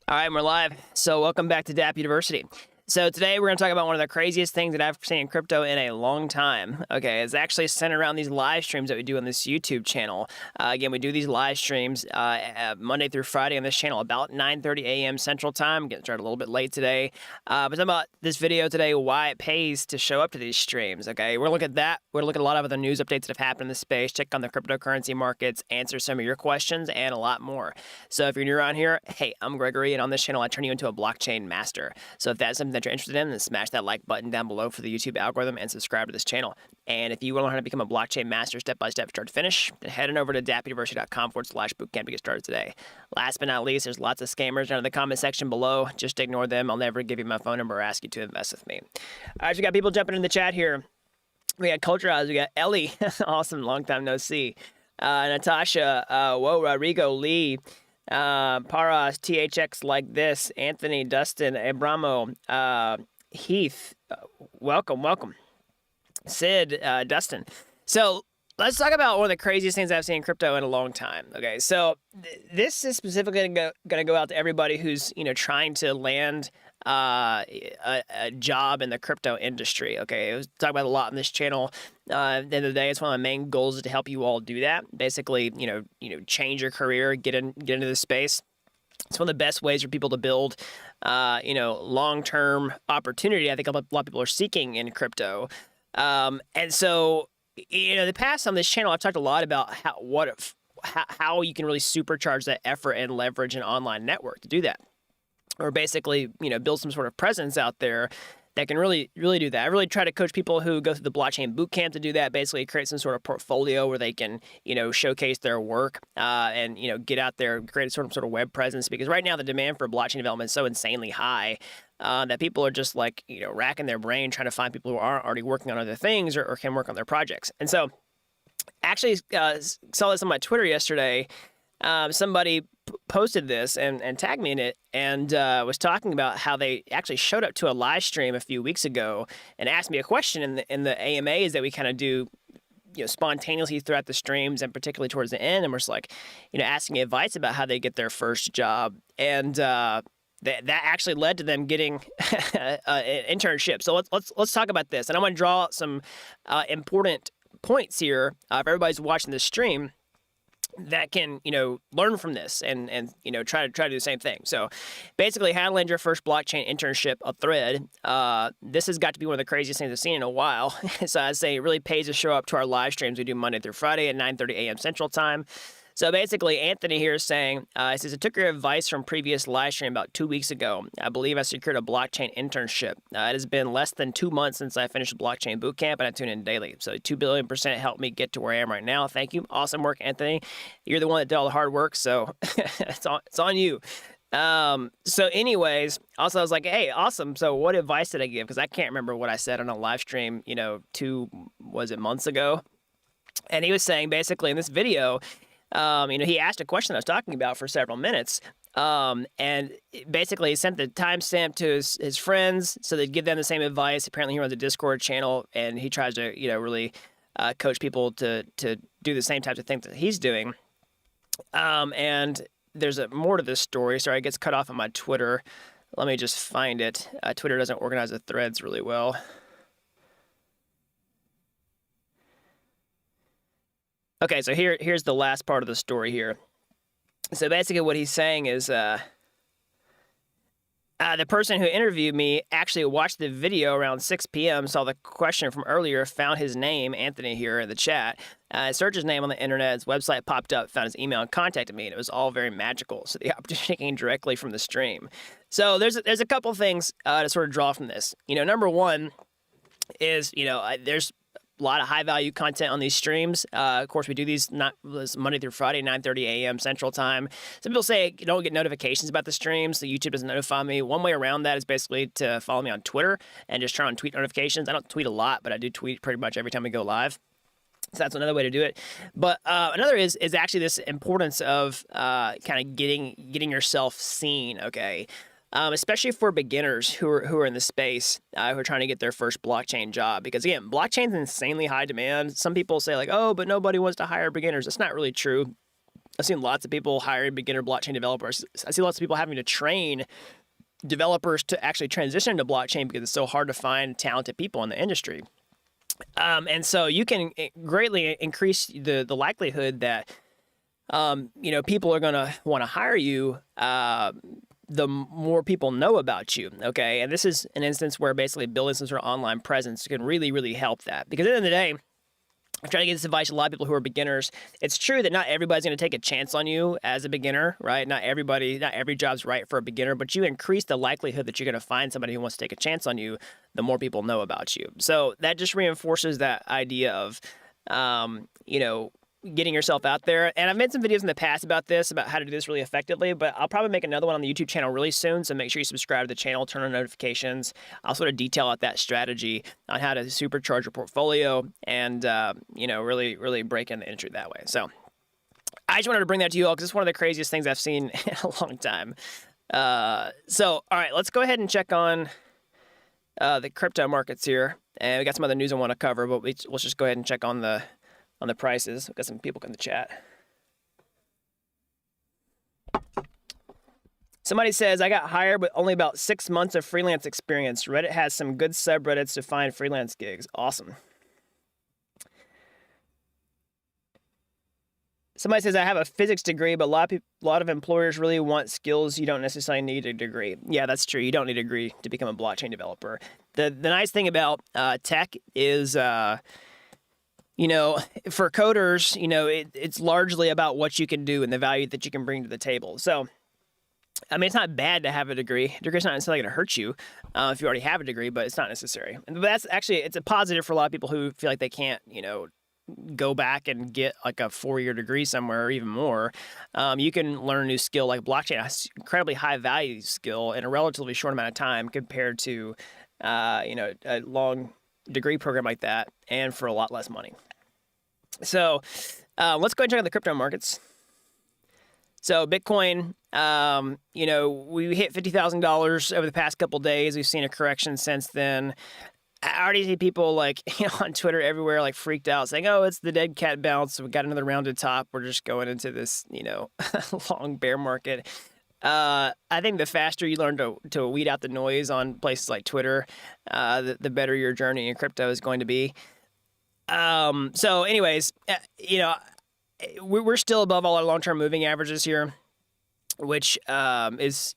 All right, we're live. So welcome back to Dapp University. So today we're going to talk about one of the craziest things that I've seen in crypto in a long time. Okay, it's actually centered around these live streams that we do on this YouTube channel. Again, we do these live streams Monday through Friday on this channel about 9:30 a.m. Central Time. Getting started a little bit late today. But talking about this video today, why it pays to show up to these streams. Okay, we're looking at that. We're looking at a lot of other news updates that have happened in the space. Check on the cryptocurrency markets, answer some of your questions, and a lot more. So if you're new around here, hey, I'm Gregory, and on this channel I turn you into a blockchain master. So if that's something that you're interested in, then smash that like button down below for the YouTube algorithm and subscribe to this channel. And if you want to learn how to become a blockchain master step by step, start to finish, then head on over to dappuniversity.com/bootcamp to get started today. Last but not least, there's lots of scammers down in the comment section below. Just ignore them. I'll never give you my phone number or ask you to invest with me. All right, so we got people jumping in the chat here. We got Culture Eyes. We got Ellie. Awesome. Long time no see. Natasha. Whoa, Rodrigo. Lee. Paras, THX like this, Anthony, Dustin, Abramo, Heath, welcome. Sid, Dustin. So let's talk about one of the craziest things I've seen in crypto in a long time. Okay, so this is specifically going to go out to everybody who's trying to land a job in the crypto industry. Okay, I was talking about a lot on this channel. At the end of the day, it's one of my main goals is to help you all do that. Basically, change your career, get into the space. It's one of the best ways for people to build, long-term opportunity. I think a lot of people are seeking in crypto. And so, the past on this channel, I've talked a lot about how you can really supercharge that effort and leverage an online network to do that. Or basically, build some sort of presence out there that can really do that. I really try to coach people who go through the blockchain bootcamp to do that. Basically, create some sort of portfolio where they can, showcase their work and get out there, create a sort of web presence. Because right now, the demand for blockchain development is so insanely high that people are just racking their brain trying to find people who aren't already working on other things or can work on their projects. And so, actually, saw this on my Twitter yesterday. Somebody posted this and tagged me in it and was talking about how they actually showed up to a live stream a few weeks ago and asked me a question in the AMAs that we kind of do spontaneously throughout the streams and particularly towards the end, and we're just asking advice about how they get their first job, and that actually led to them getting an internship. So let's talk about this, and I want to draw out some important points here if everybody's watching this stream that can, learn from this and try to do the same thing. So basically, how to land your first blockchain internship, a thread. This has got to be one of the craziest things I've seen in a while. So I'd say it really pays to show up to our live streams we do Monday through Friday at 9:30 a.m. Central Time. So basically, Anthony here is saying, he says, I took your advice from previous live stream about 2 weeks ago. I believe I secured a blockchain internship. It has been less than 2 months since I finished blockchain bootcamp, and I tune in daily. So 2 billion% helped me get to where I am right now. Thank you. Awesome work, Anthony. You're the one that did all the hard work, so it's on you. So anyways, also I was like, hey, awesome. So what advice did I give? Because I can't remember what I said on a live stream, 2 months ago? And he was saying basically in this video, he asked a question I was talking about for several minutes, and basically he sent the timestamp to his friends so they'd give them the same advice. Apparently he runs a Discord channel, and he tries to, really coach people to do the same types of things that he's doing. And there's more to this story. Sorry, it gets cut off on my Twitter. Let me just find it. Twitter doesn't organize the threads really well. Okay, so here's the last part of the story here. So basically what he's saying is the person who interviewed me actually watched the video around 6 p.m., saw the question from earlier, found his name, Anthony here in the chat, searched his name on the internet, his website popped up, found his email, and contacted me, and it was all very magical. So the opportunity came directly from the stream. So there's a couple things to sort of draw from this. Number one is, there's a lot of high-value content on these streams. Of course, we do these Monday through Friday, 9:30 a.m. Central Time. Some people say you don't get notifications about the streams, so YouTube doesn't notify me. One way around that is basically to follow me on Twitter and just turn on tweet notifications. I don't tweet a lot, but I do tweet pretty much every time we go live. So that's another way to do it. But another is actually this importance of kind of getting yourself seen, okay? Especially for beginners who are in the space, who are trying to get their first blockchain job. Because again, blockchain's insanely high demand. Some people say like, oh, but nobody wants to hire beginners. That's not really true. I've seen lots of people hiring beginner blockchain developers. I see lots of people having to train developers to actually transition to blockchain because it's so hard to find talented people in the industry. And so you can greatly increase the likelihood that people are going to want to hire you the more people know about you, okay? And this is an instance where basically building some sort of online presence can really, really help that. Because at the end of the day, I'm trying to get this advice to a lot of people who are beginners. It's true that not everybody's going to take a chance on you as a beginner, right? Not every job's right for a beginner, but you increase the likelihood that you're going to find somebody who wants to take a chance on you the more people know about you. So that just reinforces that idea of, getting yourself out there. And I've made some videos in the past about this, about how to do this really effectively, but I'll probably make another one on the YouTube channel really soon. So make sure you subscribe to the channel, turn on notifications. I'll sort of detail out that strategy on how to supercharge your portfolio and, really, really break in the industry that way. So I just wanted to bring that to you all because it's one of the craziest things I've seen in a long time. All right, let's go ahead and check on the crypto markets here. And we got some other news I want to cover, but let's just go ahead and check on the prices. We've got some people in the chat. Somebody says, I got hired with only about 6 months of freelance experience. Reddit has some good subreddits to find freelance gigs. Awesome. Somebody says, I have a physics degree, but a lot of employers really want skills you don't necessarily need a degree. Yeah, that's true. You don't need a degree to become a blockchain developer. The nice thing about tech is... for coders, it's largely about what you can do and the value that you can bring to the table. So, I mean, it's not bad to have a degree. A degree's not necessarily going to hurt you if you already have a degree, but it's not necessary. But that's actually, it's a positive for a lot of people who feel like they can't, go back and get like a 4-year degree somewhere or even more. You can learn a new skill like blockchain, an incredibly high value skill in a relatively short amount of time compared to, a long degree program like that and for a lot less money. So let's go ahead and check out the crypto markets. So Bitcoin, we hit $50,000 over the past couple days. We've seen a correction since then. I already see people on Twitter everywhere freaked out saying, oh, it's the dead cat bounce. So we got another rounded top. We're just going into this, long bear market. I think the faster you learn to weed out the noise on places like Twitter, the better your journey in crypto is going to be. So anyways, we're still above all our long-term moving averages here, which, is,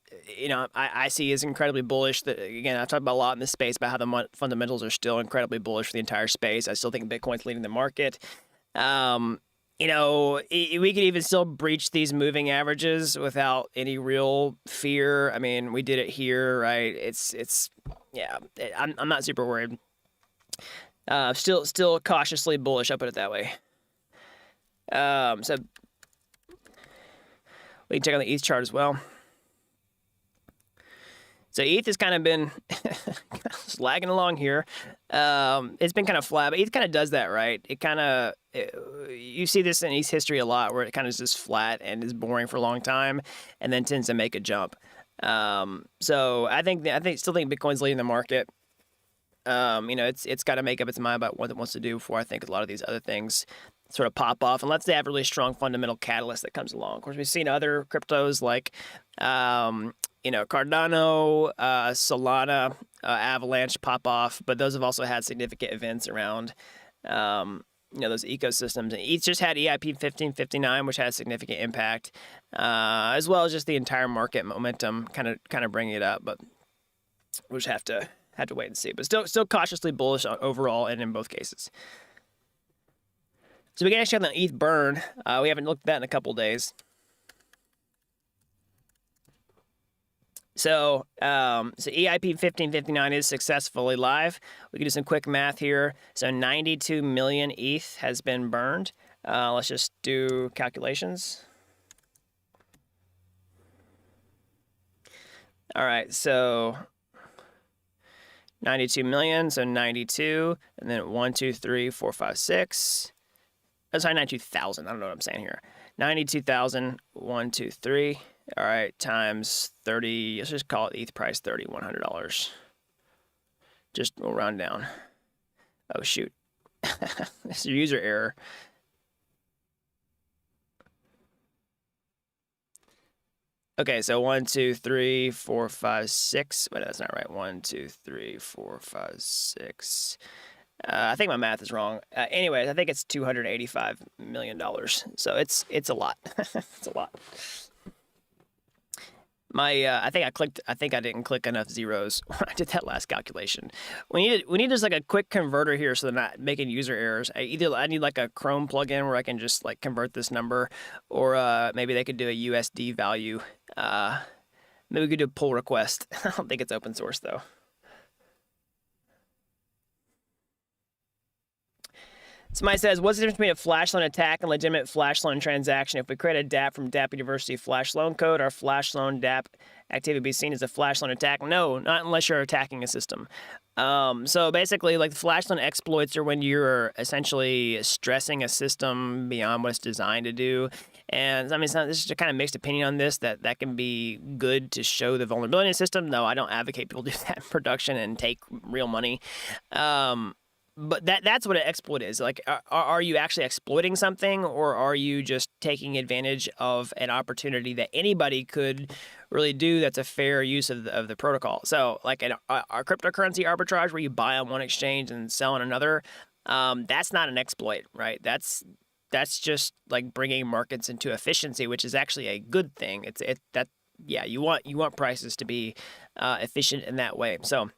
I see is incredibly bullish. That again, I've talked about a lot in this space about how the fundamentals are still incredibly bullish for the entire space. I still think Bitcoin's leading the market. We could even still breach these moving averages without any real fear. I mean, we did it here, right? I'm not super worried. Still cautiously bullish. I'll put it that way. So we can check on the ETH chart as well. So ETH has kind of been just lagging along here. It's been kind of flat, but ETH kind of does that, right? You see this in ETH history a lot, where it kind of is just flat and is boring for a long time, and then tends to make a jump. So I still think Bitcoin's leading the market. It's got to make up its mind about what it wants to do before I think a lot of these other things sort of pop off, unless they have a really strong fundamental catalyst that comes along. Of course, we've seen other cryptos like, Cardano, Solana, Avalanche pop off, but those have also had significant events around, those ecosystems. And ETH just had EIP 1559, which has significant impact, as well as just the entire market momentum kind of bringing it up. But we'll just have to wait and see. But still cautiously bullish overall and in both cases. So we can actually have the ETH burn. We haven't looked at that in a couple days. So EIP 1559 is successfully live. We can do some quick math here. So 92 million ETH has been burned. Let's just do calculations. All right, so 92 million, so 92, and then 1, 2, 3, 4, 5, 6. Oh, sorry, 92,000. I don't know what I'm saying here. 92,000, 1, 2, 3. All right, times 30. Let's just call it ETH price $3,100. We'll round down. Oh, shoot. It's a user error. Okay, so 1, 2, 3, 4, 5, 6. Wait, that's not right. 1, 2, 3, 4, 5, 6. I think my math is wrong. Anyways, I think it's $285 million. So it's a lot. It's a lot. I think I didn't click enough zeros when I did that last calculation. We need just like a quick converter here so they're not making user errors. I need like a Chrome plugin where I can just like convert this number, or maybe they could do a USD value. Maybe we could do a pull request. I don't think it's open source though. Somebody says, what's the difference between a flash loan attack and legitimate flash loan transaction? If we create a Dapp from Dapp University flash loan code, our flash loan Dapp activity be seen as a flash loan attack? No, not unless you're attacking a system. So basically, like the flash loan exploits are when you're essentially stressing a system beyond what it's designed to do. And I mean, this is a kind of mixed opinion on this, that can be good to show the vulnerability in the system. No, I don't advocate people do that in production and take real money. But that's what an exploit is. Like, are you actually exploiting something, or are you just taking advantage of an opportunity that anybody could really do that's a fair use of the protocol? So, like our cryptocurrency arbitrage, where you buy on one exchange and sell on another, that's not an exploit, right? That's just like bringing markets into efficiency, which is actually a good thing. You want prices to be efficient in that way. So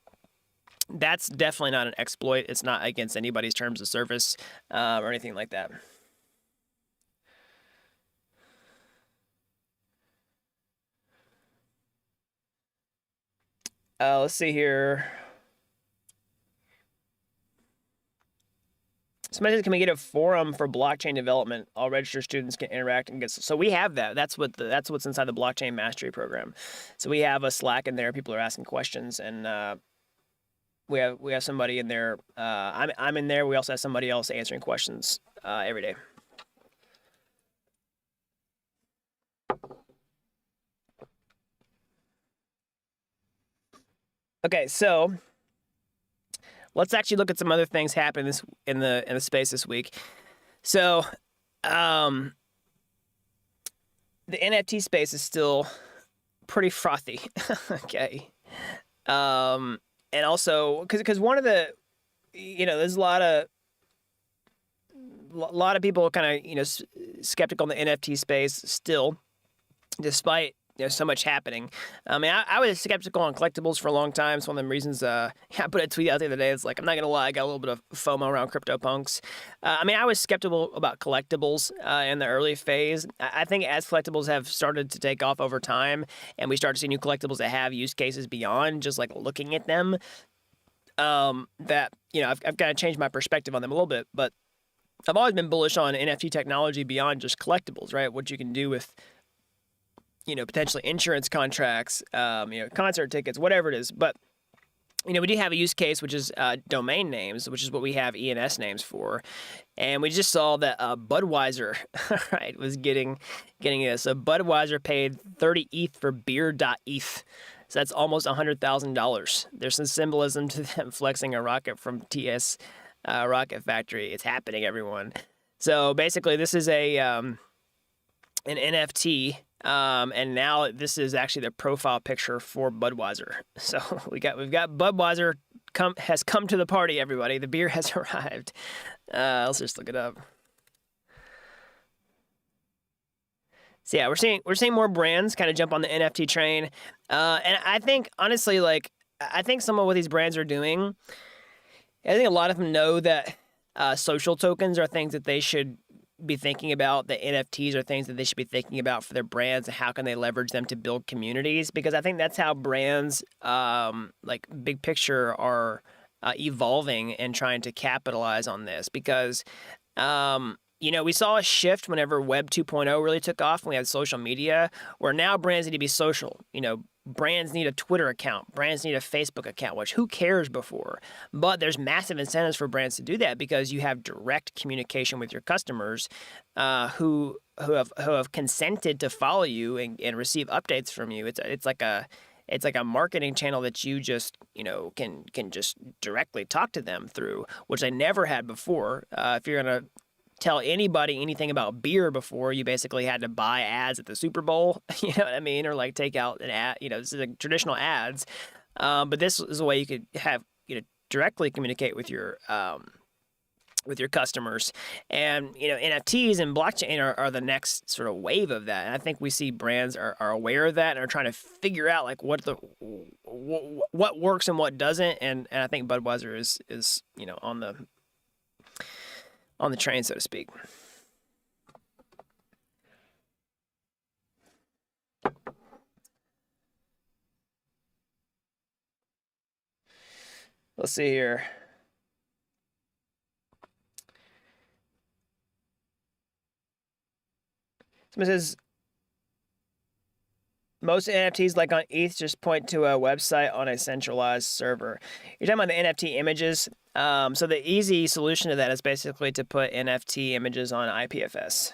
that's definitely not an exploit. It's not against anybody's terms of service or anything like that. Let's see here. Somebody says, can we get a forum for blockchain development? All registered students can interact and get. So we have that. That's what's inside the blockchain mastery program. So we have a Slack in there. People are asking questions, and we have somebody in there. I'm in there. We also have somebody else answering questions every day. Okay, so let's actually look at some other things happening in the space this week. So, the NFT space is still pretty frothy. Okay, and also because one of the, there's a lot of people kind of skeptical in the NFT space still, despite so much happening. I mean, I was skeptical on collectibles for a long time. It's one of the reasons I put a tweet out the other day. It's like, I'm not going to lie, I got a little bit of FOMO around CryptoPunks. I mean, I was skeptical about collectibles in the early phase. I think as collectibles have started to take off over time, and we start to see new collectibles that have use cases beyond just like looking at them, that, I've kind of changed my perspective on them a little bit. But I've always been bullish on NFT technology beyond just collectibles, right? What you can do with potentially insurance contracts, concert tickets, whatever it is. But, we do have a use case, which is domain names, which is what we have ENS names for. And we just saw that Budweiser, right, was getting this. So Budweiser paid 30 ETH for beer.eth. So that's almost $100,000. There's some symbolism to them flexing a rocket from TS Rocket Factory. It's happening, everyone. So basically, this is an NFT. And now this is actually the profile picture for Budweiser. So we've got Budweiser has come to the party, everybody. The beer has arrived. Let's just look it up. So yeah, we're seeing more brands kind of jump on the NFT train. And I think honestly, I think some of what these brands are doing, I think a lot of them know that social tokens are things that they should be thinking about. The NFTs are things that they should be thinking about for their brands, and how can they leverage them to build communities, because I think that's how brands like big picture are evolving and trying to capitalize on this. Because we saw a shift whenever Web 2.0 really took off and we had social media, where now brands need to be social. Brands need a Twitter account. Brands need a Facebook account, which who cares before? But there's massive incentives for brands to do that, because you have direct communication with your customers who have consented to follow you and receive updates from you. It's like a marketing channel that you just can just directly talk to them through, which I never had before. If you're gonna tell anybody anything about beer before. You basically had to buy ads at the Super Bowl, you know what I mean, or like take out an ad. You know, this is like traditional ads, but this is a way you could have directly communicate with your customers. And NFTs and blockchain are the next sort of wave of that, and I think we see brands are aware of that and are trying to figure out like what works and what doesn't. And I think Budweiser is on the train, so to speak. Let's see here. Someone says most NFTs, like on ETH, just point to a website on a centralized server. You're talking about the NFT images. So the easy solution to that is basically to put NFT images on IPFS.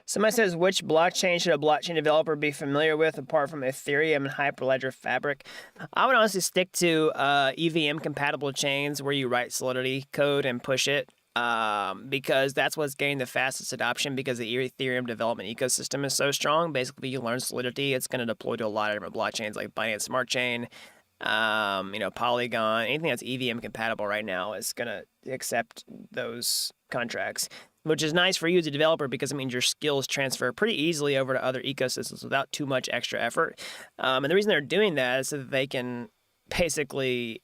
Somebody says, which blockchain should a blockchain developer be familiar with apart from Ethereum and Hyperledger Fabric? I would honestly stick to EVM compatible chains where you write Solidity code and push it, because that's what's getting the fastest adoption, because the Ethereum development ecosystem is so strong. Basically, you learn Solidity, it's going to deploy to a lot of different blockchains like Binance Smart Chain, Polygon. Anything that's EVM compatible right now is going to accept those contracts, which is nice for you as a developer because it means your skills transfer pretty easily over to other ecosystems without too much extra effort. And the reason they're doing that is so that they can basically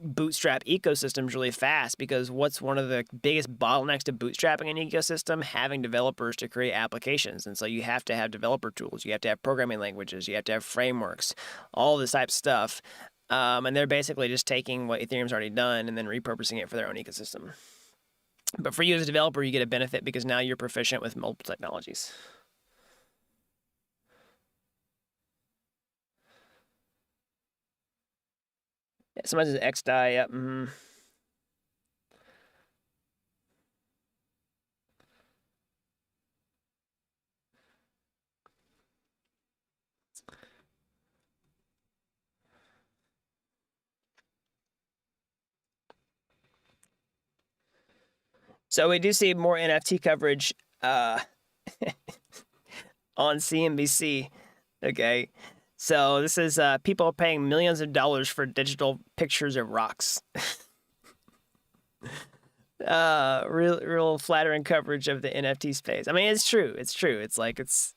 bootstrap ecosystems really fast, because what's one of the biggest bottlenecks to bootstrapping an ecosystem? Having developers to create applications. And so you have to have developer tools, you have to have programming languages, you have to have frameworks, all this type of stuff. And they're basically just taking what Ethereum's already done and then repurposing it for their own ecosystem. But for you as a developer, you get a benefit because now you're proficient with multiple technologies. Yeah, somebody says XDAI, yep. So we do see more NFT coverage on CNBC. Okay. So this is people paying millions of dollars for digital pictures of rocks. Real flattering coverage of the NFT space. I mean, it's true. It's true. It's like it's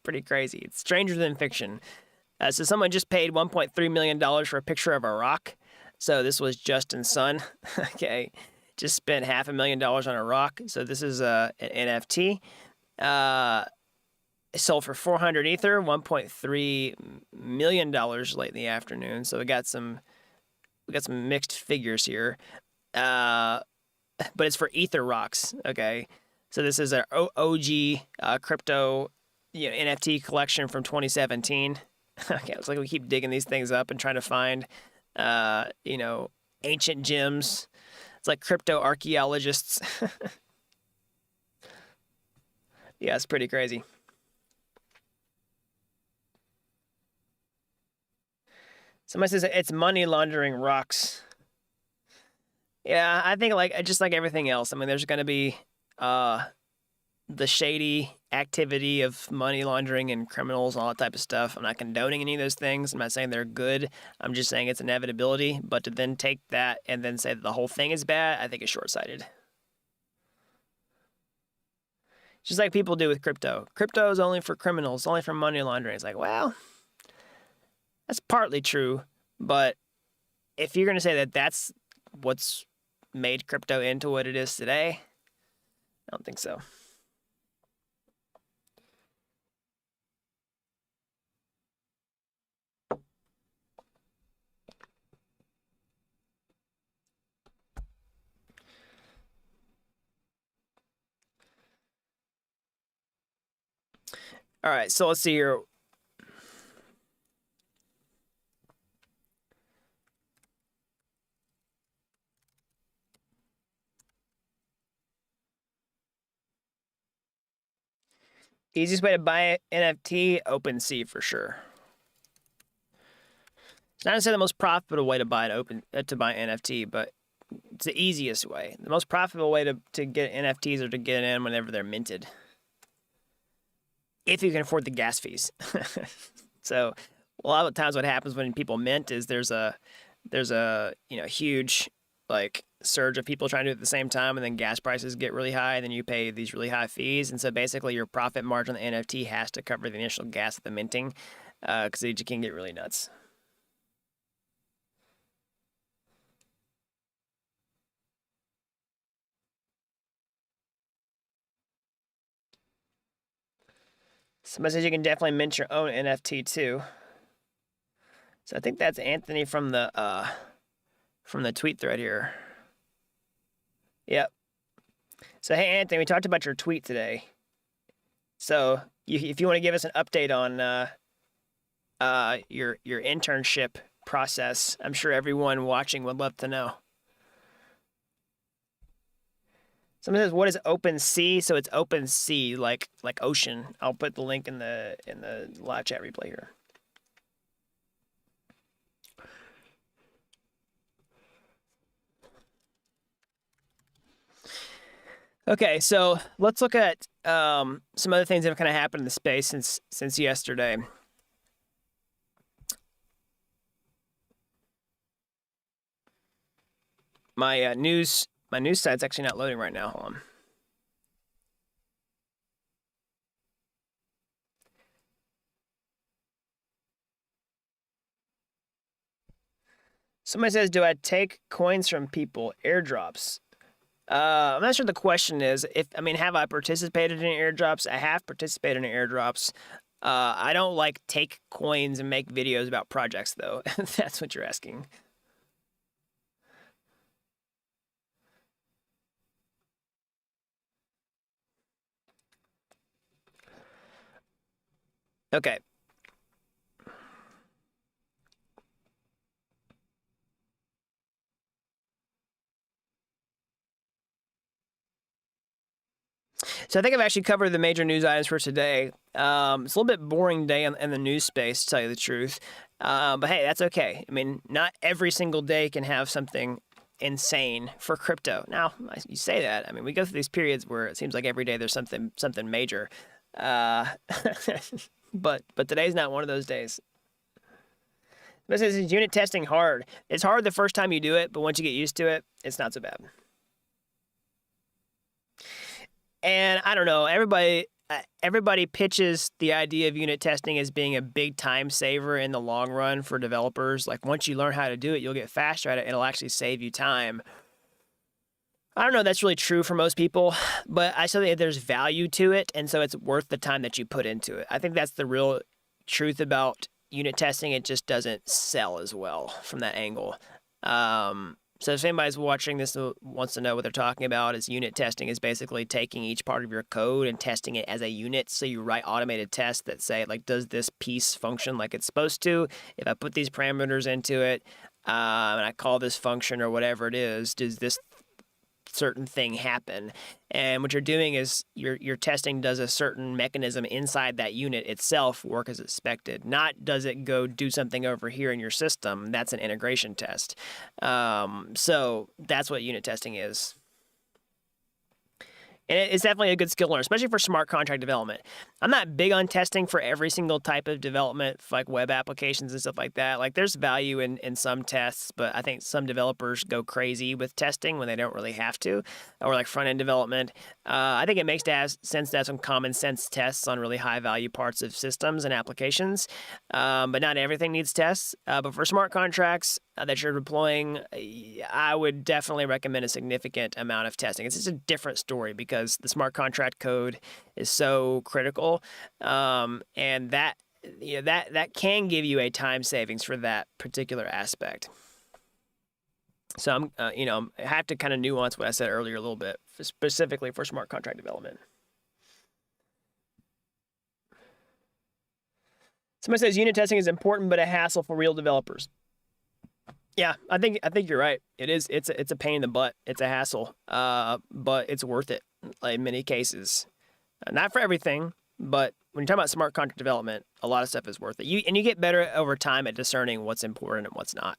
pretty crazy. It's stranger than fiction. So someone just paid $1.3 million for a picture of a rock. So this was Justin's son. Okay. Just spent $500,000 on a rock. So this is an NFT. It sold for 400 Ether, $1.3 million late in the afternoon. So we got some mixed figures here. But it's for Ether rocks. Okay. So this is our OG crypto NFT collection from 2017. Okay, it's like we keep digging these things up and trying to find ancient gems. It's like crypto archaeologists. Yeah, it's pretty crazy. Somebody says it's money laundering rocks. Yeah, I think just like everything else. I mean, there's going to be the shady activity of money laundering and criminals and all that type of stuff. I'm not condoning any of those things. I'm not saying they're good. I'm just saying it's inevitability. But to then take that and then say that the whole thing is bad, I think is short-sighted. Just like people do with crypto. Crypto is only for criminals, only for money laundering. It's like, well, that's partly true. But if you're going to say that that's what's made crypto into what it is today, I don't think so. All right, so let's see here. Easiest way to buy NFT, OpenSea for sure. It's not necessarily the most profitable way to buy NFT, but it's the easiest way. The most profitable way to get NFTs are to get in whenever they're minted, if you can afford the gas fees. So a lot of times what happens when people mint is there's a huge like surge of people trying to do it at the same time, and then gas prices get really high, and then you pay these really high fees, and so basically your profit margin on the NFT has to cover the initial gas at the minting, because it can get really nuts. Somebody says you can definitely mint your own NFT too. So I think that's Anthony from the tweet thread here. Yep. So hey Anthony, we talked about your tweet today. So if you want to give us an update on your internship process, I'm sure everyone watching would love to know. Someone says, "What is OpenSea?" So it's OpenSea, like ocean. I'll put the link in the live chat replay here. Okay, so let's look at some other things that have kind of happened in the space since yesterday. My news site's actually not loading right now. Hold on. Somebody says, "Do I take coins from people? Airdrops?" I'm not sure the question is. Have I participated in airdrops? I have participated in airdrops. I don't take coins and make videos about projects though. If that's what you're asking. Okay. So I think I've actually covered the major news items for today. It's a little bit boring day in the news space, to tell you the truth. But hey, that's okay. Not every single day can have something insane for crypto. Now, you say that. We go through these periods where it seems like every day there's something major. But today's not one of those days. This is unit testing hard. It's hard the first time you do it, but once you get used to it, it's not so bad. And I don't know, everybody pitches the idea of unit testing as being a big time saver in the long run for developers. Like once you learn how to do it, you'll get faster at it. It'll actually save you time. I don't know if that's really true for most people, but I still think there's value to it, and so it's worth the time that you put into it. I think that's the real truth about unit testing. It just doesn't sell as well from that angle. So if anybody's watching this wants to know what they're talking about, is unit testing is basically taking each part of your code and testing it as a unit. So you write automated tests that say, does this piece function like it's supposed to? If I put these parameters into it and I call this function or whatever it is, does this certain thing happen? And what you're doing is your testing does a certain mechanism inside that unit itself work as expected. Not does it go do something over here in your system. That's an integration test. So that's what unit testing is. And it's definitely a good skill to learn, especially for smart contract development. I'm not big on testing for every single type of development, like web applications and stuff like that. There's value in some tests, but I think some developers go crazy with testing when they don't really have to, or front-end development. I think it makes sense to have some common sense tests on really high-value parts of systems and applications, but not everything needs tests. But for smart contracts that you're deploying, I would definitely recommend a significant amount of testing. It's just a different story because the smart contract code is so critical, and that can give you a time savings for that particular aspect. So I have to kind of nuance what I said earlier a little bit, specifically for smart contract development. Somebody says unit testing is important, but a hassle for real developers. Yeah, I think you're right. It is. It's a pain in the butt. It's a hassle, but it's worth it in many cases. Not for everything, But when you're talking about smart contract development, a lot of stuff is worth it. You get better over time at discerning what's important and what's not.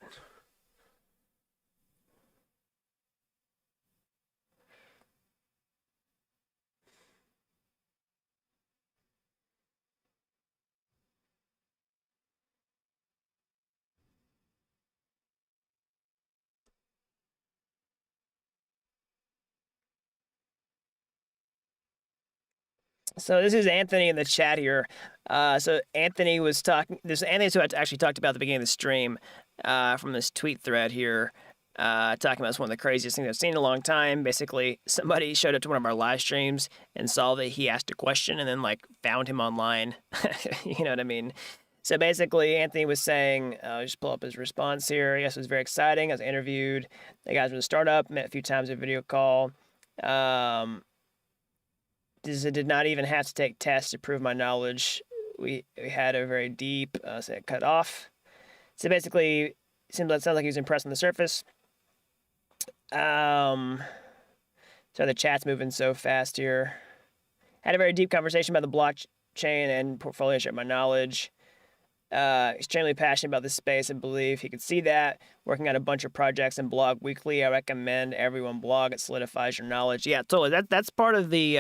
So this is Anthony in the chat here. So Anthony was talking. This Anthony's who I actually talked about at the beginning of the stream from this tweet thread here, talking about it's one of the craziest things I've seen in a long time. Basically, somebody showed up to one of our live streams and saw that he asked a question, and then like found him online. You know what I mean? So basically, Anthony was saying, I'll just pull up his response here. Yes, it was very exciting. I was interviewed. The guys from the startup, met a few times a video call. Did not even have to take tests to prove my knowledge. We had a very deep, so it cut off. So basically, sounds like he was impressed on the surface. So the chat's moving so fast here. Had a very deep conversation about the blockchain and portfolio, shared my knowledge. Extremely passionate about this space and believe he could see that. Working on a bunch of projects and blog weekly. I recommend everyone blog. It solidifies your knowledge. Yeah, totally. That's part of the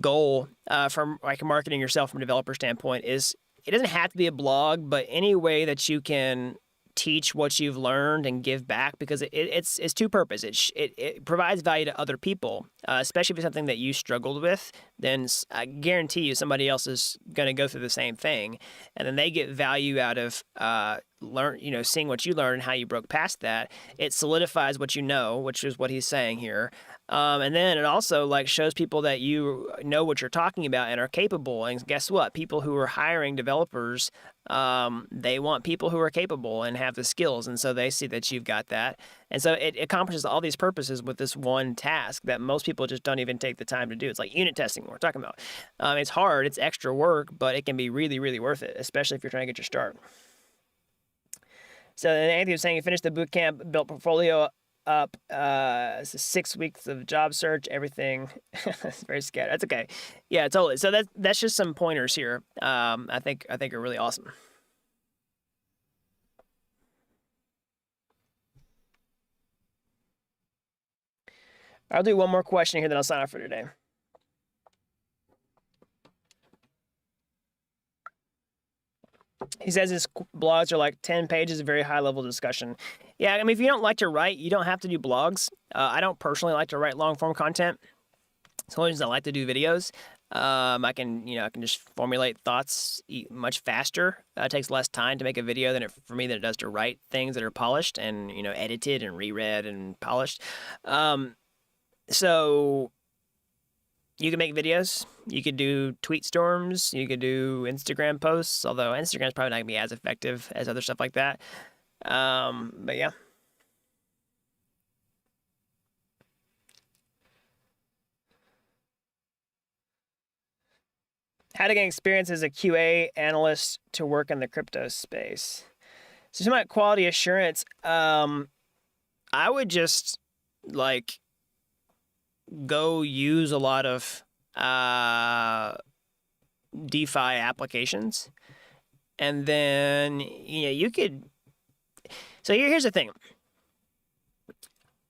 goal from like marketing yourself from a developer standpoint. Is it doesn't have to be a blog, but any way that you can teach what you've learned and give back, because it's two purposes. It provides value to other people, especially if it's something that you struggled with. Then I guarantee you somebody else is going to go through the same thing, and then they get value out of seeing what you learned and how you broke past that. It solidifies what you know, which is what he's saying here. And then it also like shows people that you know what you're talking about and are capable. And guess what? People who are hiring developers, they want people who are capable and have the skills. And so they see that you've got that. And so it accomplishes all these purposes with this one task that most people just don't even take the time to do. It's like unit testing we're talking about. It's hard, it's extra work, but it can be really, really worth it, especially if you're trying to get your start. So then Anthony was saying he finished the boot camp, built portfolio up, 6 weeks of job search, everything. It's very scattered. That's okay. Yeah, totally. So that's just some pointers here. I think are really awesome. I'll do one more question here, then I'll sign off for today. He says his blogs are like 10 pages of very high-level discussion. Yeah, I mean, if you don't like to write, you don't have to do blogs. I don't personally like to write long-form content. It's one of the reasons I like to do videos. I can just formulate thoughts much faster. It takes less time to make a video for me than it does to write things that are polished and edited and reread and polished. So you can make videos, you could do tweet storms, you could do Instagram posts, although Instagram's probably not going to be as effective as other stuff like that. But yeah. How to gain experience as a QA analyst to work in the crypto space. So some quality assurance, I would just go use a lot of DeFi applications, and then you could. So here's the thing.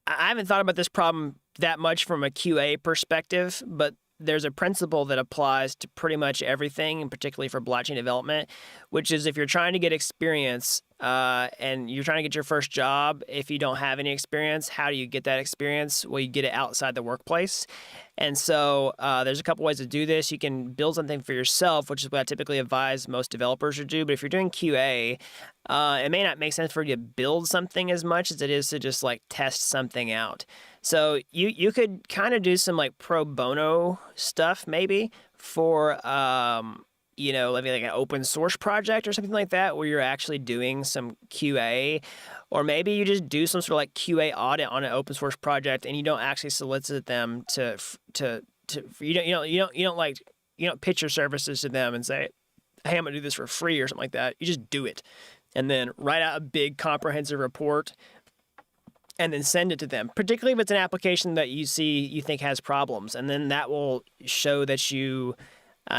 I haven't thought about this problem that much from a QA perspective, but there's a principle that applies to pretty much everything, and particularly for blockchain development, which is if you're trying to get experience and you're trying to get your first job, if you don't have any experience, how do you get that experience? Well, you get it outside the workplace. And so there's a couple ways to do this. You can build something for yourself, which is what I typically advise most developers to do. But if you're doing QA, it may not make sense for you to build something as much as it is to just test something out. So you could kind of do some pro bono stuff maybe for maybe an open source project or something like that, where you're actually doing some QA, or maybe you just do some sort of QA audit on an open source project, and you don't actually solicit them you don't pitch your services to them and say, hey, I'm gonna do this for free or something like that. You just do it, and then write out a big comprehensive report, and then send it to them, particularly if it's an application that you think has problems. And then that will show that you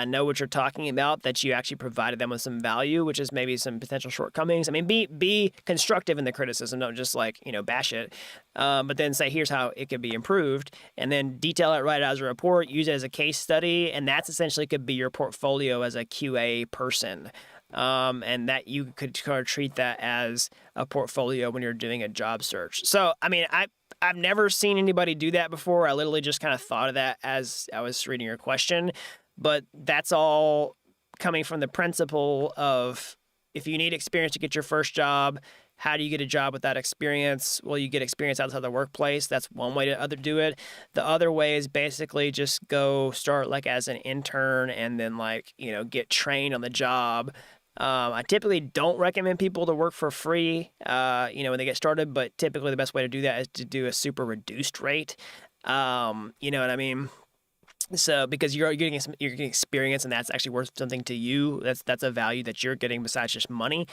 know what you're talking about, that you actually provided them with some value, which is maybe some potential shortcomings. I mean, be constructive in the criticism, don't just like, bash it, but then say, here's how it could be improved, and then detail it, write it as a report, use it as a case study, and that's essentially could be your portfolio as a QA person. And that you could kind of treat that as a portfolio when you're doing a job search. So, I mean, I've never seen anybody do that before. I literally just kind of thought of that as I was reading your question. But that's all coming from the principle of if you need experience to get your first job, how do you get a job with that experience? Well, you get experience outside the workplace. That's one way to do it. The other way is basically just go start like as an intern and then get trained on the job. I typically don't recommend people to work for free, when they get started, but typically the best way to do that is to do a super reduced rate. You know what I mean? So because you're getting experience, and that's actually worth something to you. That's a value that you're getting besides just money.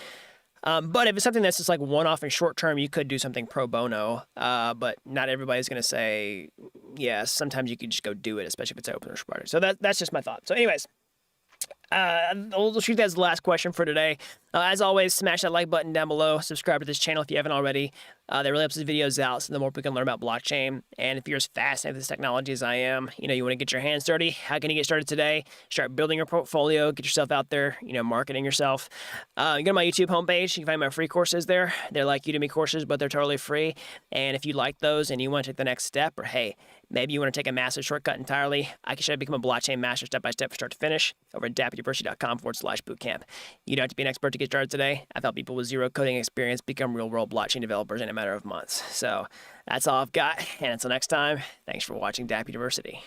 But if it's something that's just like one-off and short-term, you could do something pro bono. But not everybody's going to say yes. Sometimes you could just go do it, especially if it's open or project. So that's just my thought. So anyways, we'll shoot that as the last question for today. As always, smash that like button down below. Subscribe to this channel if you haven't already. That really helps these videos out, so the more people can learn about blockchain. And if you're as fascinated with this technology as I am, you want to get your hands dirty. How can you get started today? Start building your portfolio. Get yourself out there. Marketing yourself. You go to my YouTube homepage. You can find my free courses there. They're like Udemy courses, but they're totally free. And if you like those and you want to take the next step, or hey, maybe you want to take a massive shortcut entirely, I can show you how to become a blockchain master step by step from start to finish over at dappuniversity.com/bootcamp. You don't have to be an expert to get started today. I've helped people with zero coding experience become real-world blockchain developers in a matter of months. So that's all I've got. And until next time, thanks for watching Dapp University.